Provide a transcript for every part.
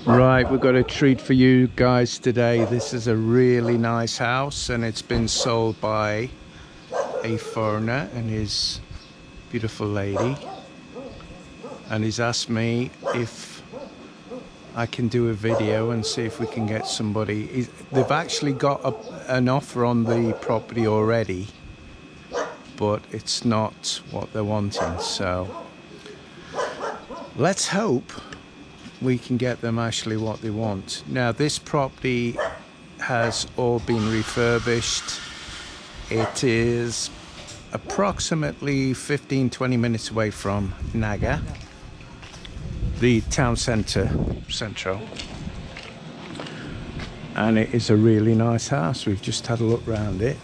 Right, we've got a treat for you guys today. This is a really nice house and it's been sold by a foreigner and his beautiful lady. And he's asked me if I can do a video and see if we can get somebody. They've actually got an offer on the property already, but it's not what they're wanting. So let's hope we can get them actually what they want. Now this property has all been refurbished. It is approximately 15-20 minutes away from Naga, the town centre, Centro, and it is a really nice house. We've just had a look around it.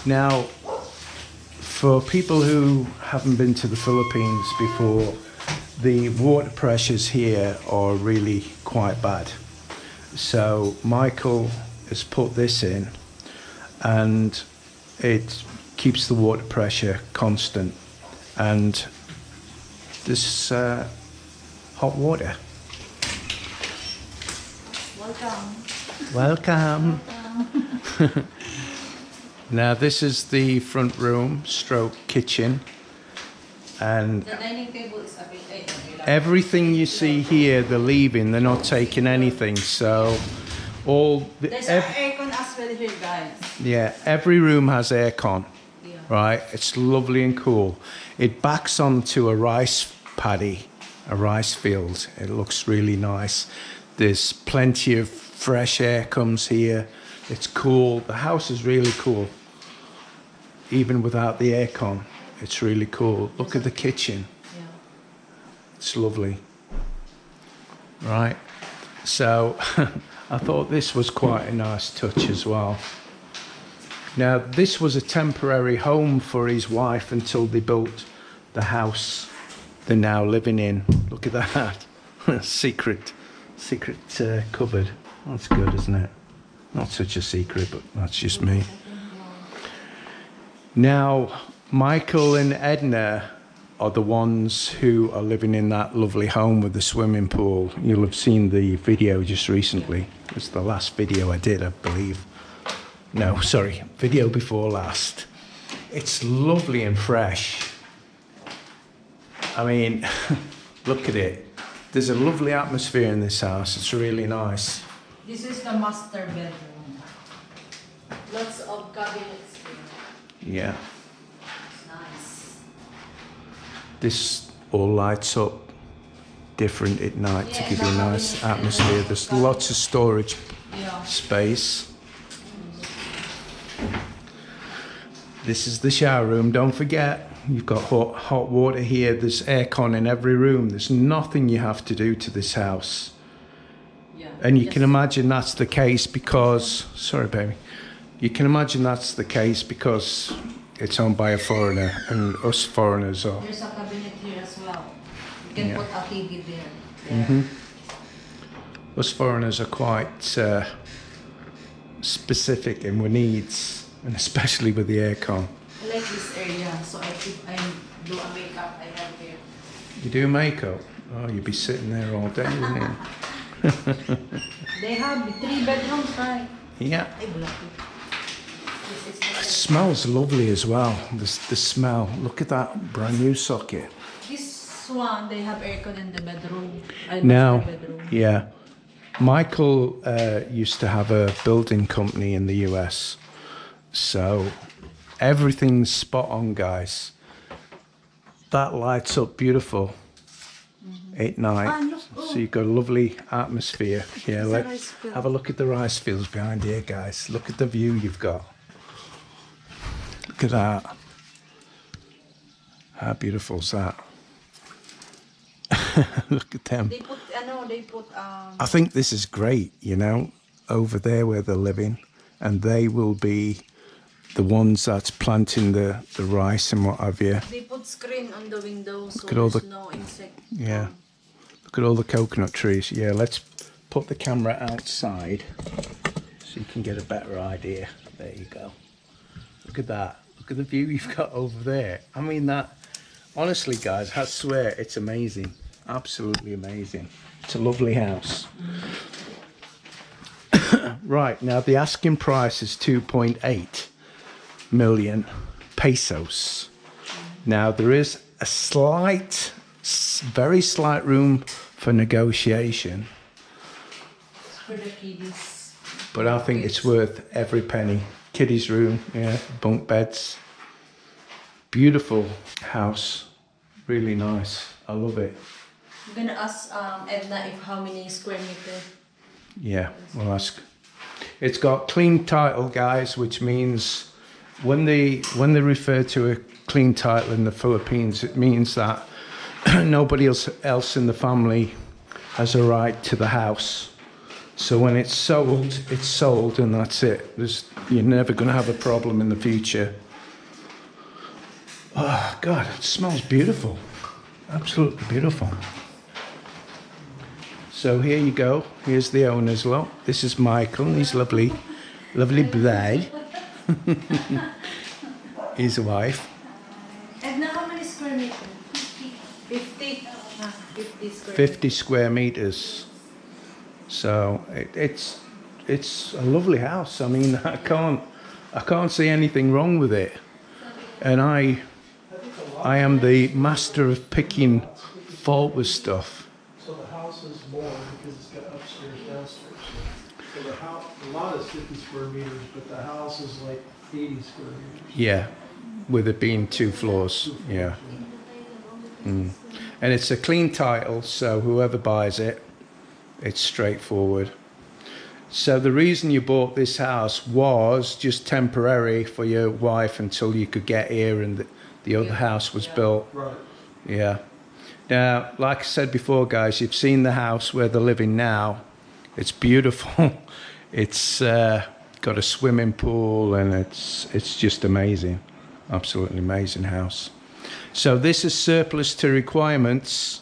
Now for people who haven't been to the Philippines before, the water pressures here are really quite bad. So Michael has put this in and it keeps the water pressure constant, and this hot water. Welcome. Now this is the front room stroke kitchen, and the dining table is everything you see here, they're leaving, they're not taking anything. So all the there's aircon as well here, guys. Yeah, every room has aircon. Yeah. Right, it's lovely and cool. It backs onto a rice paddy, a rice field. It looks really nice. There's plenty of fresh air comes here. It's cool. The house is really cool. Even without the aircon, it's really cool. Look at the kitchen. Yeah. It's lovely. Right, so I thought this was quite a nice touch as well. Now this was a temporary home for his wife until they built the house they're now living in. Look at that. secret cupboard. That's good, isn't it? Not such a secret, but that's just me. Now Michael and Edna are the ones who are living in that lovely home with the swimming pool. You'll have seen the video just recently. It was the last video I did, I believe. No, sorry, video before last. It's lovely and fresh. I mean, look at it. There's a lovely atmosphere in this house. It's really nice. This is the master bedroom. Lots of cabinets here. Yeah. It's nice. This all lights up different at night to give you a nice atmosphere. There's lots of storage space. This is the shower room. Don't forget, you've got hot water here. There's aircon in every room. There's nothing you have to do to this house. Yeah. And you can imagine that's the case because, sorry baby, you can imagine that's the case because it's owned by a foreigner, and us foreigners are. There's a cabinet here as well. You can put a TV there. Us foreigners are quite specific in our needs, and especially with the aircon. I like this area, so I do a makeup I have here. You do makeup? Oh, you'd be sitting there all day, wouldn't you? They have 3 bedrooms, right? Yeah. It It smells lovely as well. The smell. Look at that brand new socket. This one, they have aircon in the bedroom. Now, bedroom. yeah. Michael used to have a building company in the US. So everything's spot on, guys. That lights up beautiful at night. So you've got a lovely atmosphere. Yeah, let's have a look at the rice fields behind here, guys. Look at the view you've got. Look at that. How beautiful is that? Look at them. I think this is great, you know, over there where they're living, and they will be the ones that's planting the rice and what have you. They put screen on the windows so Look at all there's no insect. Yeah. Look at all the coconut trees. Yeah, let's put the camera outside so you can get a better idea. There you go. Look at that. Look at the view you've got over there. I mean that, honestly guys, I swear it's amazing. Absolutely amazing. It's a lovely house. Right, now the asking price is 2.8 million pesos. Now there is a very slight room for negotiation. For the kiddies. But I think it's worth every penny. Kiddies room, yeah, bunk beds. Beautiful house, really nice. I love it. I'm gonna ask Edna if how many square meter. Yeah, we'll ask. It's got clean title, guys, which means when they refer to a clean title in the Philippines, it means that nobody else in the family has a right to the house. So when it's sold and that's it. You're never going to have a problem in the future. Oh, God, it smells beautiful. Absolutely beautiful. So here you go. Here's the owner's lot. This is Michael. He's lovely. Lovely bride. His wife. Edna, how many square meters? 50. 50 square 50 square meters. So it's a lovely house. I mean, I can't see anything wrong with it. And I am the master of picking fault with stuff. So the house is more because it's got upstairs, downstairs. So the house, the lot is 50 square meters, but the house is like 80 square meters. Yeah, with it being 2 floors. Yeah. Mm. And it's a clean title, so whoever buys it, it's straightforward. So the reason you bought this house was just temporary for your wife until you could get here and the other house was built. Right. Yeah. Now, like I said before, guys, you've seen the house where they're living now. It's beautiful. It's got a swimming pool and it's just amazing. Absolutely amazing house. So this is surplus to requirements.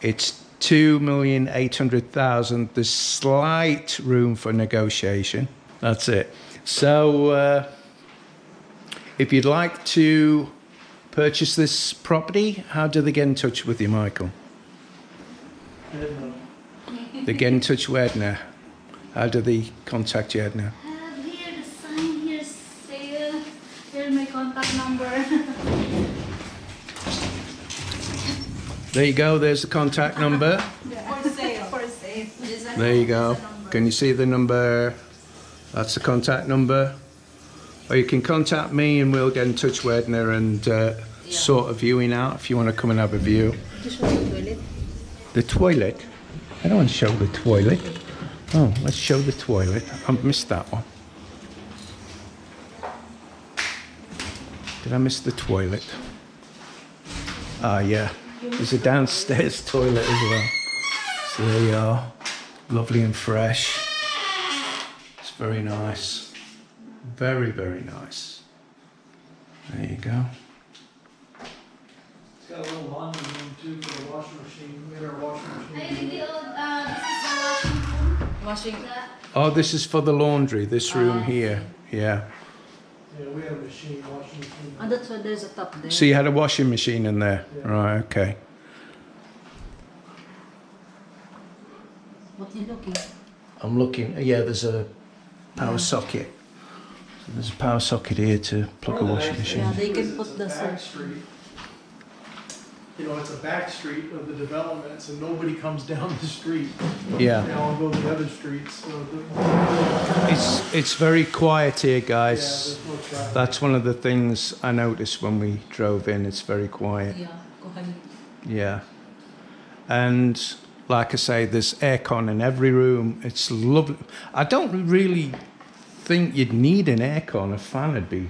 It's 2,800,000. There's slight room for negotiation. That's it. So if you'd like to purchase this property, how do they get in touch with you, Michael? They get in touch with Edna. How do they contact you, Edna? Here, the sign here say, here's my contact number. There you go, there's the contact number. For sale. For sale. There you go. Can you see the number? That's the contact number. Or you can contact me and we'll get in touch with Edna and sort a viewing out if you want to come and have a view. Just show the toilet. The toilet? I don't want to show the toilet. Oh, let's show the toilet. I missed that one. Did I miss the toilet? Ah, yeah. There's a downstairs toilet as well. So there you are. Lovely and fresh. It's very nice. Very, very nice. There you go. It's got a little laundry room too for the washing machine. We had our washing I machine. think this is the washing room. Washing. Oh, this is for the laundry, this room here. Yeah. Yeah, we had a machine, washing machine. And that's why there's a top there. So you had a washing machine in there? Yeah. Right, okay. What are you looking? I'm looking, yeah, there's a power socket. So there's a power socket here to plug a washing machine. Yeah, they can put the back street. You know, it's a back street of the development, so nobody comes down the street. Yeah. They all go the other streets. So It's very quiet here, yeah, guys. there's no traffic. That's one of the things I noticed when we drove in. It's very quiet. Yeah, go ahead. Yeah. And like I say, there's aircon in every room. It's lovely. I don't really think you'd need an aircon. A fan would be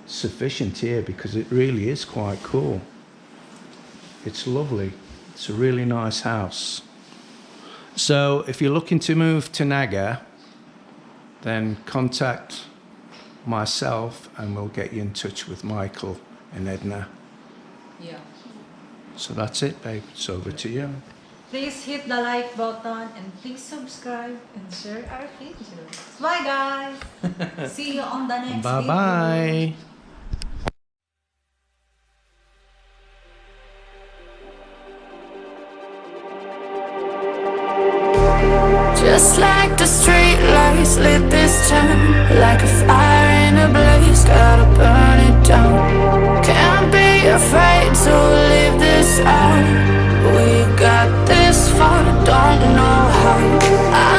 sufficient here because it really is quite cool. It's lovely. It's a really nice house. So if you're looking to move to Naga, then contact myself and we'll get you in touch with Michael and Edna. Yeah. So that's it, babe. It's over to you. Please hit the like button and please subscribe and share our videos. Bye guys. See you on the next video. Bye-bye. Just like the street lights lit this town, like a fire in a blaze, gotta burn it down. Can't be afraid to leave this out. We got this far, don't know how.